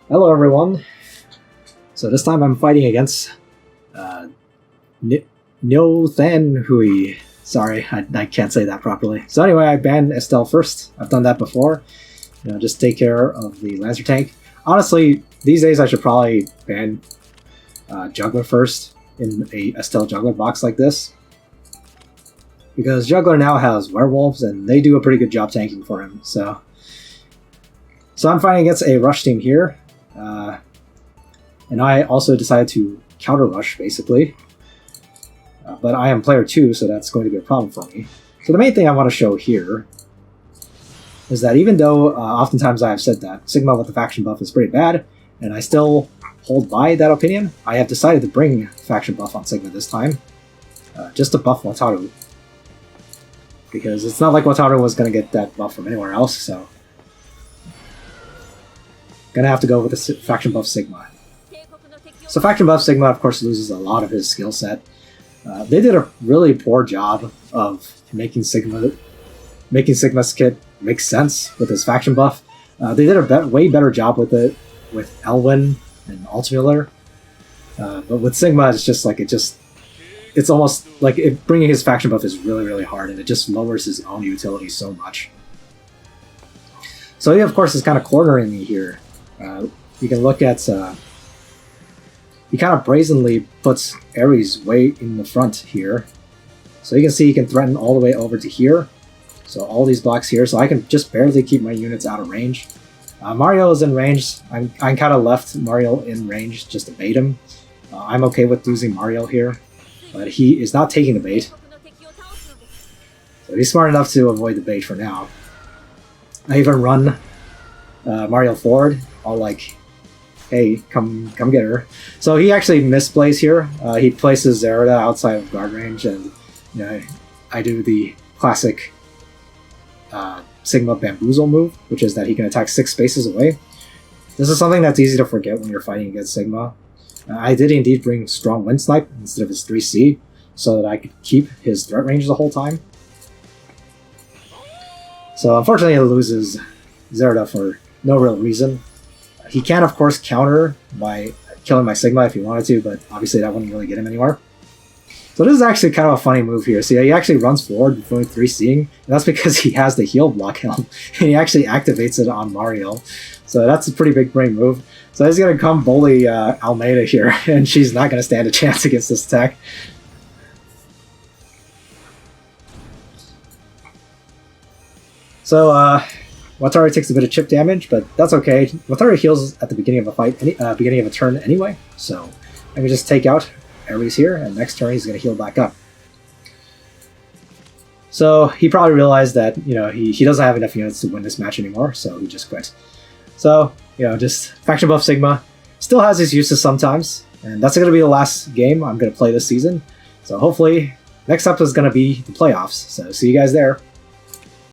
Hello everyone. So this time I'm fighting against Hui. Sorry, I can't say that properly. So anyway, I banned Estelle first. I've done that before. Just take care of the Lancer tank. Honestly, these days I should probably ban Juggler first in a Estelle Juggler box like this. Because Juggler now has Werewolves and they do a pretty good job tanking for him. So I'm fighting against a rush team here. And I also decided to counter rush, basically. But I am player 2, so that's going to be a problem for me. So the main thing I want to show here is that even though oftentimes I have said that Sigma with the faction buff is pretty bad, and I still hold by that opinion, I have decided to bring faction buff on Sigma this time, just to buff Wataru. Because it's not like Wataru was going to get that buff from anywhere else, so gonna have to go with the faction buff Sigma. So faction buff Sigma, of course, loses a lot of his skill set. They did a really poor job of making Sigma's kit make sense with his faction buff. They did a way better job with it with Elwin and Altemuller. But with Sigma, it's just like it's almost like bringing his faction buff is really, really hard, and it just lowers his own utility so much. So he, of course, is kind of cornering me here. You can look at he kind of brazenly puts Ares way in the front here. So you can see he can threaten all the way over to here. So all these blocks here, so I can just barely keep my units out of range. Mario is in range. I'm kind of left Mario in range just to bait him. I'm okay with losing Mario here, but he is not taking the bait. So he's smart enough to avoid the bait for now. I even run Mario forward, all like, hey, come get her. So he actually misplays here. He places Zerida outside of guard range, and I do the classic Sigma Bamboozle move, which is that he can attack 6 spaces away. This is something that's easy to forget when you're fighting against Sigma. I did indeed bring Strong Wind Snipe instead of his 3C, so that I could keep his threat range the whole time. So unfortunately he loses Zerida for no real reason. He can, of course, counter by killing my Sigma if he wanted to, but obviously that wouldn't really get him anywhere. So this is actually kind of a funny move here. See, he actually runs forward before 3C'ing, and that's because he has the heal block helm, and he actually activates it on Mario. So that's a pretty big brain move. So he's going to come bully Almeida here, and she's not going to stand a chance against this attack. So, Wataru takes a bit of chip damage, but that's okay. Wataru heals at the beginning of a fight, beginning of a turn anyway, so I can just take out Ares here, and next turn he's going to heal back up. So he probably realized that he doesn't have enough units to win this match anymore, so he just quit. So just faction buff Sigma still has his uses sometimes, and that's going to be the last game I'm going to play this season. So hopefully next up is going to be the playoffs. So see you guys there.